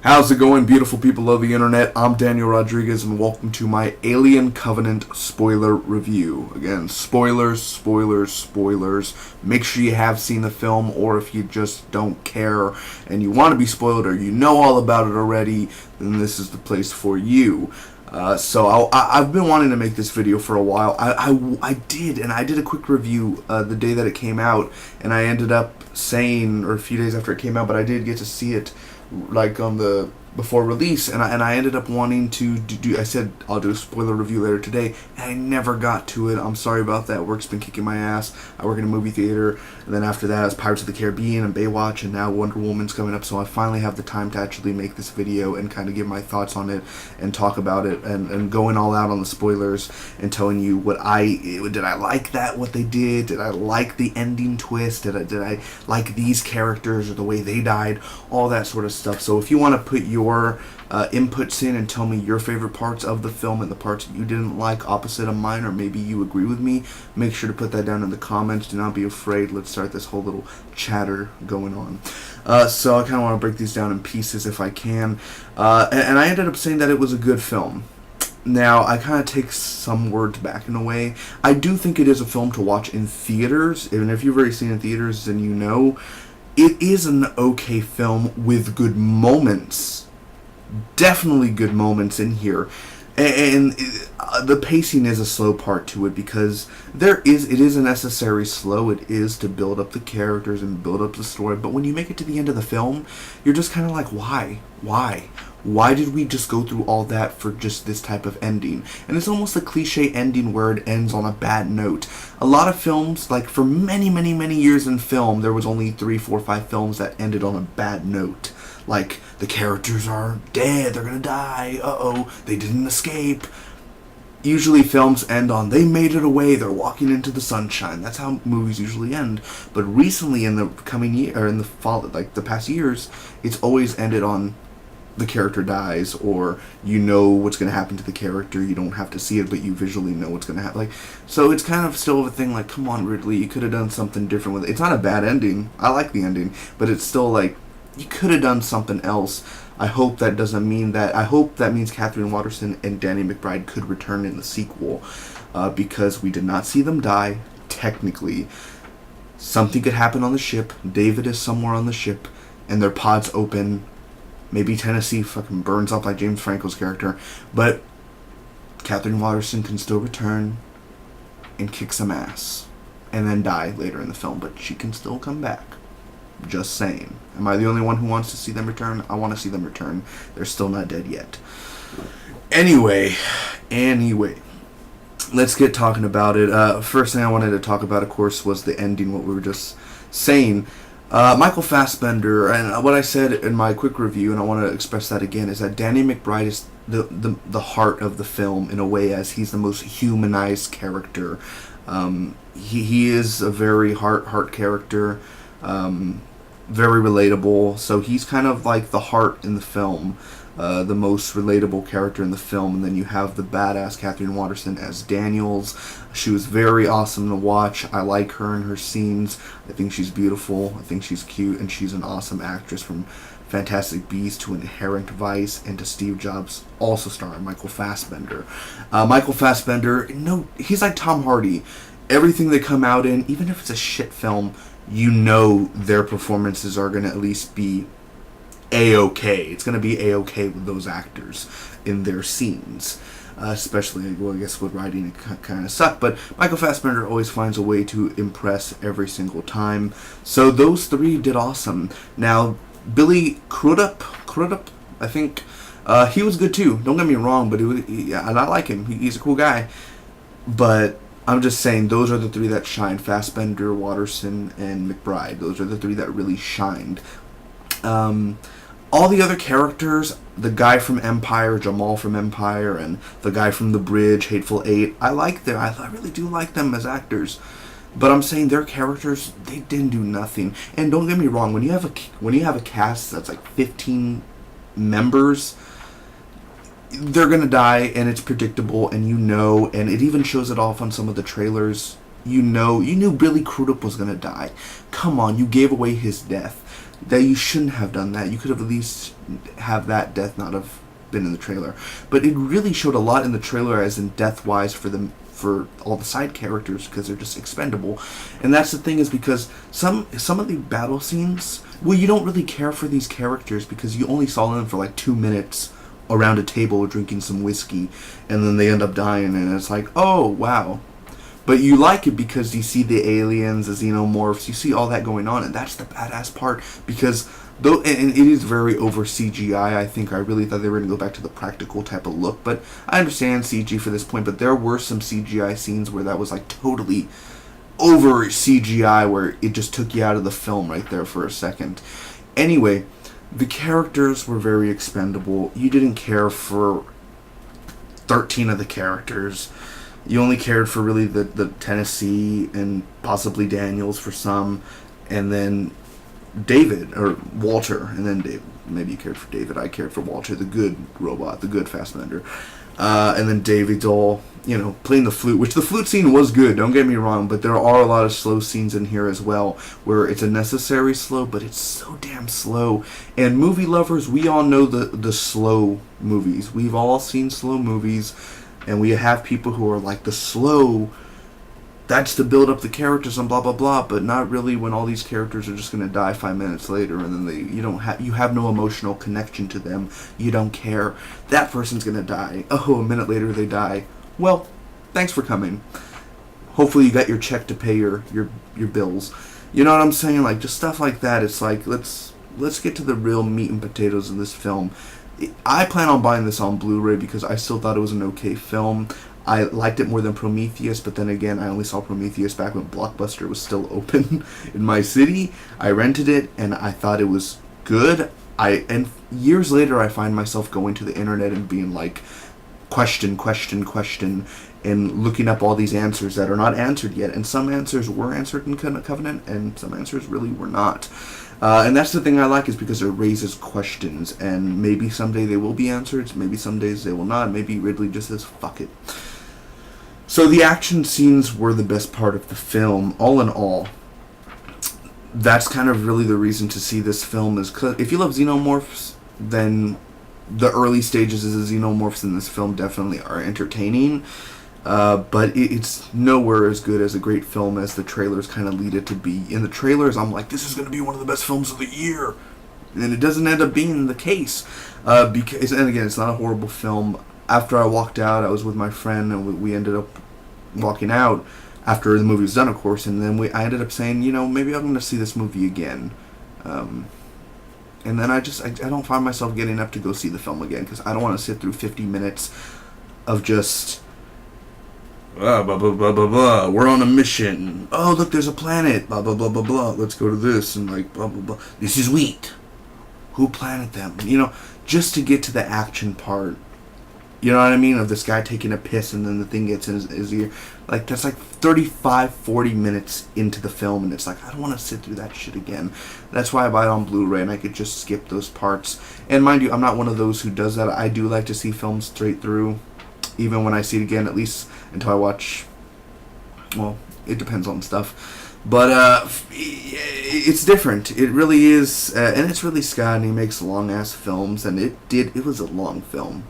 How's it going, beautiful people of the internet? I'm Daniel Rodriguez, and welcome to my Alien Covenant spoiler review. Again, spoilers, spoilers, spoilers. Make sure you have seen the film, or if you just don't care and you want to be spoiled, or you know all about it already, then this is the place for you. I've been wanting to make this video for a while. I did a quick review the day that it came out, and I ended up saying, or a few days after it came out, but I did get to see it like on the before release, and I ended up wanting to do. I said I'll do a spoiler review later today, and I never got to it. I'm sorry about that. Work's been kicking my ass. I work in a movie theater, and then after that, it's Pirates of the Caribbean and Baywatch, and now Wonder Woman's coming up. So I finally have the time to actually make this video and kind of give my thoughts on it and talk about it and going all out on the spoilers and telling you what did I like that what they did? Did I like the ending twist? Did I like these characters or the way they died? All that sort of stuff. So if you want to put your inputs in and tell me your favorite parts of the film and the parts that you didn't like opposite of mine, or maybe you agree with me, make sure to put that down in the comments. Do not be afraid. Let's start this whole little chatter going on. So I kind of want to break these down in pieces if I can. And I ended up saying that it was a good film. Now, I kind of take some words back in a way. I do think it is a film to watch in theaters, and if you've already seen it in theaters, then you know it is an okay film with good moments. Definitely good moments in here, and the pacing is a slow part to it because it is a necessary slow. It is to build up the characters and build up the story, but when you make it to the end of the film, you're just kind of like, why did we just go through all that for just this type of ending? And it's almost a cliche ending where it ends on a bad note. A lot of films, like for many years in film, there was only 3, 4, 5 films that ended on a bad note. Like, the characters are dead, they're gonna die, they didn't escape. Usually films end on, they made it away, they're walking into the sunshine. That's how movies usually end. But recently, in the coming year, or in the fall, like the past years, it's always ended on the character dies, or you know what's going to happen to the character. You don't have to see it, but you visually know what's going to happen. Like, so it's kind of still a thing like, come on, Ridley, you could have done something different with it. It's not a bad ending. I like the ending, but it's still like, you could have done something else. I hope that doesn't mean that. I hope that means Catherine Waterson and Danny McBride could return in the sequel, because we did not see them die, technically. Something could happen on the ship. David is somewhere on the ship, and their pods open. Maybe Tennessee fucking burns up like James Franco's character, but Catherine Waterson can still return and kick some ass, and then die later in the film, but she can still come back. Just saying. Am I the only one who wants to see them return? I want to see them return. They're still not dead yet. Anyway, let's get talking about it. First thing I wanted to talk about, of course, was the ending, what we were just saying. Michael Fassbender, and what I said in my quick review, and I want to express that again, is that Danny McBride is the heart of the film in a way, as he's the most humanized character. He is a very heart character, very relatable. So he's kind of like the heart in the film, the most relatable character in the film. And then you have the badass Catherine Waterson as Daniels. She was very awesome to watch. I like her in her scenes. I think she's beautiful. I think she's cute, and she's an awesome actress, from Fantastic Beasts to Inherent Vice and to Steve Jobs, also starring Michael Fassbender. Michael Fassbender, he's like Tom Hardy. Everything they come out in, even if it's a shit film, you know their performances are going to at least be A-okay. It's going to be A-okay with those actors in their scenes. Especially, well, I guess with writing it kind of sucked, but Michael Fassbender always finds a way to impress every single time. So those three did awesome. Now, Billy Crudup, I think, he was good too. Don't get me wrong, but and I like him. He's a cool guy. But I'm just saying, those are the three that shined. Fassbender, Waterson, and McBride. Those are the three that really shined. All the other characters, the guy from Empire, Jamal from Empire, and the guy from The Bridge, Hateful Eight, I like them. I really do like them as actors. But I'm saying their characters, they didn't do nothing. And don't get me wrong, when you have a cast that's like 15 members, they're gonna die, and it's predictable, and and it even shows it off on some of the trailers. You knew Billy Crudup was gonna die. Come on, you gave away his death. that you shouldn't have done that. You could have at least have that death not have been in the trailer. But it really showed a lot in the trailer, as in death-wise, for all the side characters, because they're just expendable. And that's the thing, is because some of the battle scenes, well, you don't really care for these characters because you only saw them for like 2 minutes around a table drinking some whiskey, and then they end up dying, and it's like, oh, wow. But you like it because you see the aliens, the xenomorphs, you see all that going on, and that's the badass part, because though, and it is very over CGI. I think I really thought they were going to go back to the practical type of look, but I understand CG for this point, but there were some CGI scenes where that was like totally over CGI, where it just took you out of the film right there for a second. Anyway, the characters were very expendable. You didn't care for 13 of the characters. You only cared for really the Tennessee and possibly Daniels for some, and then David, or Walter, and then David. Maybe you cared for David. I cared for Walter, the good robot, the good fassbender. And then David's all, playing the flute, which the flute scene was good, don't get me wrong, but there are a lot of slow scenes in here as well, where it's a necessary slow, but it's so damn slow. And movie lovers, we all know the slow movies. We've all seen slow movies, and we have people who are like, the slow, that's to build up the characters and blah blah blah, but not really when all these characters are just going to die 5 minutes later, and then you have no emotional connection to them. You don't care. That person's going to die. Oh, a minute later they die. Well, thanks for coming. Hopefully you got your check to pay your bills. You know what I'm saying? Like, just stuff like that. It's like, let's get to the real meat and potatoes of this film. I plan on buying this on Blu-ray because I still thought it was an okay film. I liked it more than Prometheus, but then again, I only saw Prometheus back when Blockbuster was still open in my city. I rented it, and I thought it was good. And years later, I find myself going to the internet and being like, question, and looking up all these answers that are not answered yet. And some answers were answered in Covenant, and some answers really were not. And that's the thing I like, is because it raises questions, and maybe someday they will be answered, maybe some days they will not, maybe Ridley just says, fuck it. So the action scenes were the best part of the film, all in all. That's kind of really the reason to see this film, is cause if you love xenomorphs, then the early stages of the xenomorphs in this film definitely are entertaining. But it's nowhere as good as a great film as the trailers kind of lead it to be. In the trailers, I'm like, this is going to be one of the best films of the year. And it doesn't end up being the case. Because, and again, it's not a horrible film. After I walked out, I was with my friend, and we ended up walking out after the movie was done, of course. And then I ended up saying, maybe I'm going to see this movie again. And then I don't find myself getting up to go see the film again, because I don't want to sit through 50 minutes of just... blah, blah, blah, blah, blah, blah. We're on a mission. Oh, look, there's a planet. Blah, blah, blah, blah, blah. Let's go to this. And like, blah, blah, blah. This is wheat. Who planted them? Just to get to the action part. You know what I mean? Of this guy taking a piss and then the thing gets in his ear. Like, that's like 35, 40 minutes into the film. And it's like, I don't want to sit through that shit again. That's why I buy it on Blu-ray, and I could just skip those parts. And mind you, I'm not one of those who does that. I do like to see films straight through. Even when I see it again, at least until I watch, well, it depends on stuff, but it's different. It really is, and it's really Scott, and he makes long ass films, and it was a long film.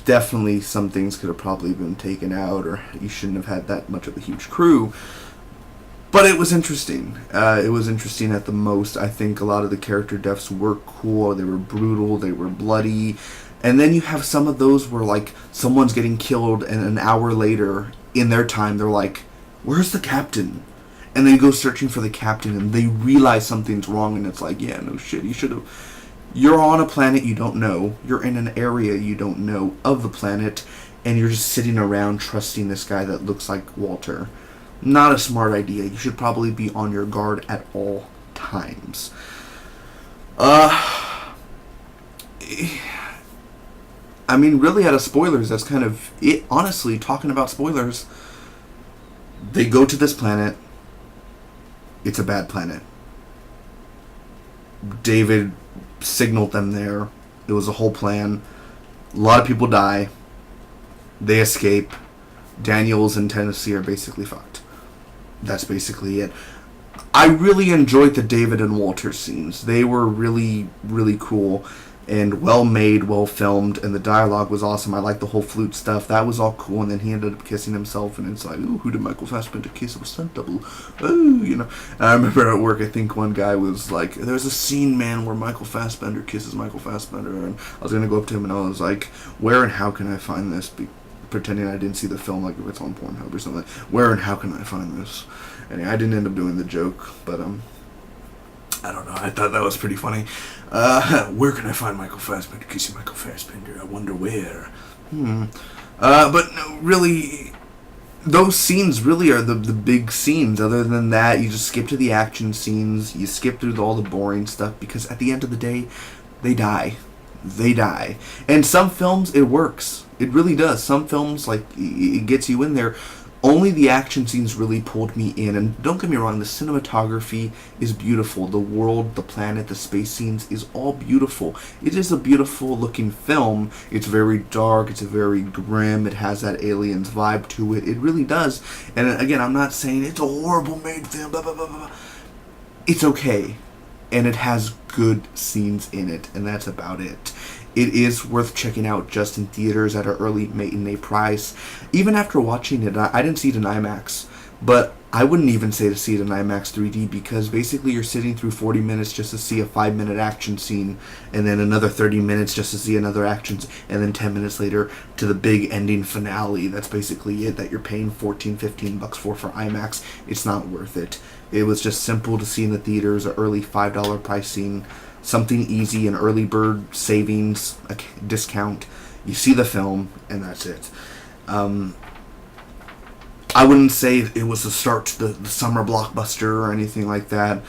Definitely some things could have probably been taken out, or you shouldn't have had that much of a huge crew, but it was interesting. It was interesting at the most. I think a lot of the character deaths were cool. They were brutal, they were bloody. And then you have some of those where, like, someone's getting killed, and an hour later, in their time, they're like, where's the captain? And they go searching for the captain, and they realize something's wrong, and it's like, yeah, no shit, you should have... You're on a planet you don't know. You're in an area you don't know of the planet, and you're just sitting around trusting this guy that looks like Walter. Not a smart idea. You should probably be on your guard at all times. I mean, really, out of spoilers, that's kind of it. Honestly, talking about spoilers, they go to this planet. It's a bad planet. David signaled them there. It was a whole plan. A lot of people die. They escape. Daniels and Tennessee are basically fucked. That's basically it. I really enjoyed the David and Walter scenes. They were really, really cool and well made, well filmed, and the dialogue was awesome. I liked the whole flute stuff. That was all cool, and then he ended up kissing himself, and it's like, ooh, who did Michael Fassbender kiss? It was stunt double. Ooh, you know. And I remember at work, I think one guy was like, there's a scene, man, where Michael Fassbender kisses Michael Fassbender, and I was going to go up to him, and I was like, where and how can I find this? Pretending I didn't see the film, like if it's on Pornhub or something. Where and how can I find this? And I didn't end up doing the joke, but I don't know. I thought that was pretty funny. Where can I find Michael Fassbender? Kissing Michael Fassbender. I wonder where. But no, really, those scenes really are the big scenes. Other than that, you just skip to the action scenes. You skip through all the boring stuff because at the end of the day, they die. They die. And some films, it works. It really does. Some films, like, it gets you in there. Only the action scenes really pulled me in, and don't get me wrong, the cinematography is beautiful. The world, the planet, the space scenes is all beautiful. It is a beautiful looking film. It's very dark, it's very grim, it has that Aliens vibe to it. It really does. And again, I'm not saying it's a horrible made film, blah, blah, blah, blah. It's okay. And it has good scenes in it, and that's about it. It is worth checking out just in theaters at an early matinee price. Even after watching it, I didn't see it in IMAX, but I wouldn't even say to see it in IMAX 3D because basically you're sitting through 40 minutes just to see a 5-minute action scene, and then another 30 minutes just to see another action, and then 10 minutes later to the big ending finale. That's basically it that you're paying $14-15 for IMAX. It's not worth it. It was just simple to see in the theaters, an early $5 pricing, something easy, an early bird savings, a discount. You see the film, and that's it. I wouldn't say it was the start to the summer blockbuster or anything like that,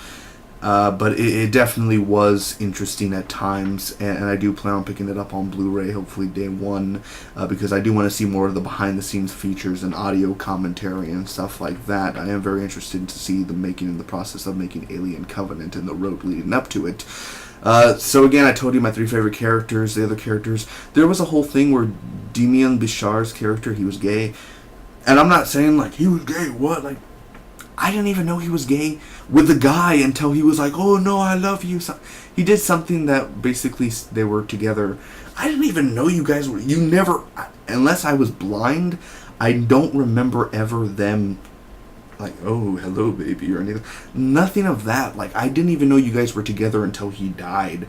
but it definitely was interesting at times, and I do plan on picking it up on Blu-ray, hopefully day one, because I do want to see more of the behind-the-scenes features and audio commentary and stuff like that. I am very interested to see the making and the process of making Alien Covenant and the road leading up to it. So again, I told you my 3 favorite characters, the other characters. There was a whole thing where Demian Bichar's character, he was gay. And I'm not saying, like, he was gay, what? Like, I didn't even know he was gay with the guy until he was like, oh, no, I love you. So he did something that basically they were together. I didn't even know you guys were, you never, unless I was blind, I don't remember ever them, like, oh, hello, baby, or anything. Nothing of that. Like, I didn't even know you guys were together until he died.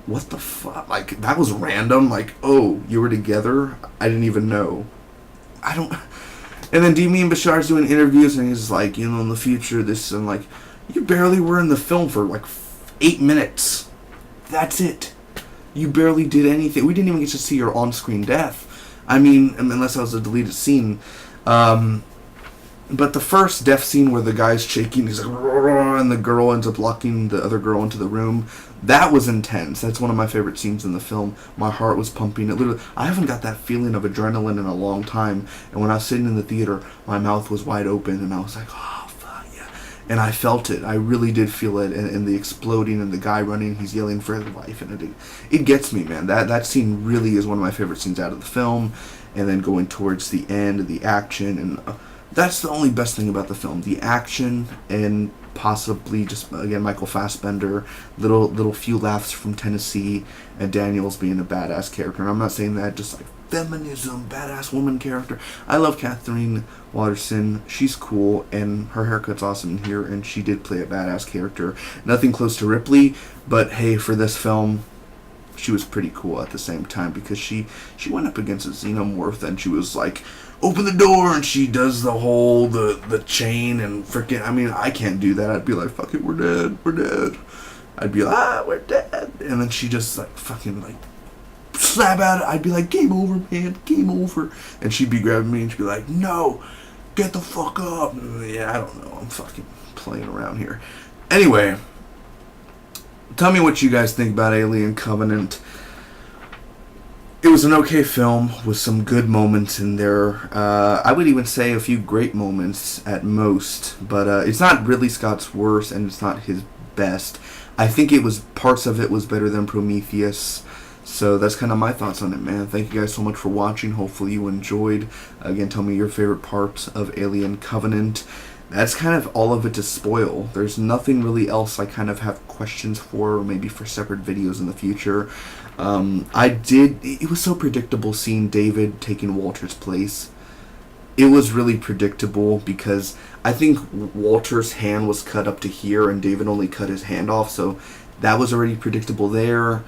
What the fuck? Like, that was random. Like, oh, you were together? I didn't even know. I don't... And then Demian Bichar's doing interviews, and he's like, you know, in the future, this, and like, you barely were in the film for like 8 minutes. That's it. You barely did anything. We didn't even get to see your on-screen death. I mean, unless that was a deleted scene. But the first death scene where the guy's shaking, he's like, and the girl ends up locking the other girl into the room, that was intense. That's one of my favorite scenes in the film. My heart was pumping. It literally, I haven't got that feeling of adrenaline in a long time. And when I was sitting in the theater, my mouth was wide open, and I was like, oh, fuck, yeah. And I felt it. I really did feel it. And the exploding, and the guy running, he's yelling for his life. And it gets me, man. That scene really is one of my favorite scenes out of the film. And then going towards the end, the action, and... that's the only best thing about the film. The action and possibly just, again, Michael Fassbender, little few laughs from Tennessee, and Daniels being a badass character. And I'm not saying that just like feminism, badass woman character. I love Kathleen Waterson. She's cool, and her haircut's awesome in here, and she did play a badass character. Nothing close to Ripley, but hey, for this film, she was pretty cool at the same time because she went up against a xenomorph, and she was like, open the door, and she does the whole the chain and freaking, I mean, I can't do that. I'd be like, fuck it, we're dead. I'd be like, we're dead. And then she just like fucking like slap at it. I'd be like, game over, man, game over. And she'd be grabbing me, and she'd be like, no, get the fuck up. Yeah, I don't know, I'm fucking playing around here. Anyway, tell me what you guys think about Alien Covenant. It was an okay film with some good moments in there. I would even say a few great moments at most, but it's not Ridley Scott's worst, and it's not his best. I think it was, parts of it was better than Prometheus. So that's kind of my thoughts on it, man. Thank you guys so much for watching. Hopefully you enjoyed. Again, tell me your favorite parts of Alien Covenant. that's kind of all of it to spoil. There's nothing really else I kind of have questions for, or maybe for separate videos in the future. It was so predictable seeing David taking Walter's place. It was really predictable because I think Walter's hand was cut up to here and David only cut his hand off, so that was already predictable there.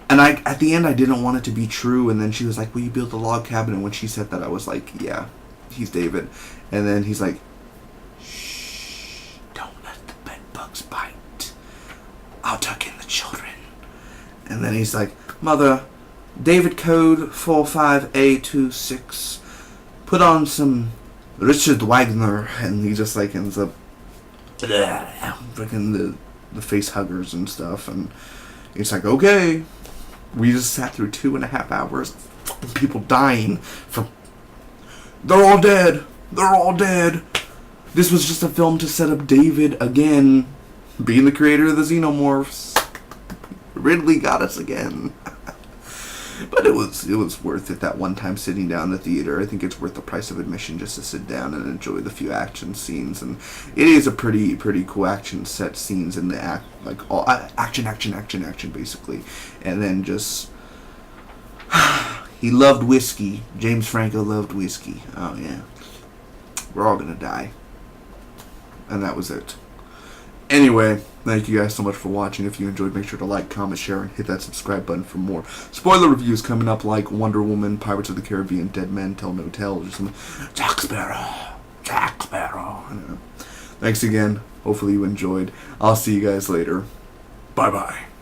And at the end I didn't want it to be true, and then she was like, will you build a log cabin? And when she said that, I was like, yeah, he's David. And then he's like, shh, don't let the bed bugs bite. I'll tuck in the children. And then he's like, Mother, David code 45A26. Put on some Richard Wagner. And he just like ends up freaking the face huggers and stuff. And he's like, okay. We just sat through 2.5 hours of fucking people dying from... They're all dead. They're all dead. This was just a film to set up David again, being the creator of the Xenomorphs. Ridley got us again. But it was worth it that one time sitting down in the theater. I think it's worth the price of admission just to sit down and enjoy the few action scenes. And it is a pretty cool action set scenes in the like all action basically. And then just he loved whiskey. James Franco loved whiskey. Oh yeah. We're all gonna die. And that was it. Anyway, thank you guys so much for watching. If you enjoyed, make sure to like, comment, share, and hit that subscribe button for more spoiler reviews coming up, like Wonder Woman, Pirates of the Caribbean, Dead Men Tell No Tales, or something. Jack Sparrow. Thanks again. Hopefully you enjoyed. I'll see you guys later. Bye-bye.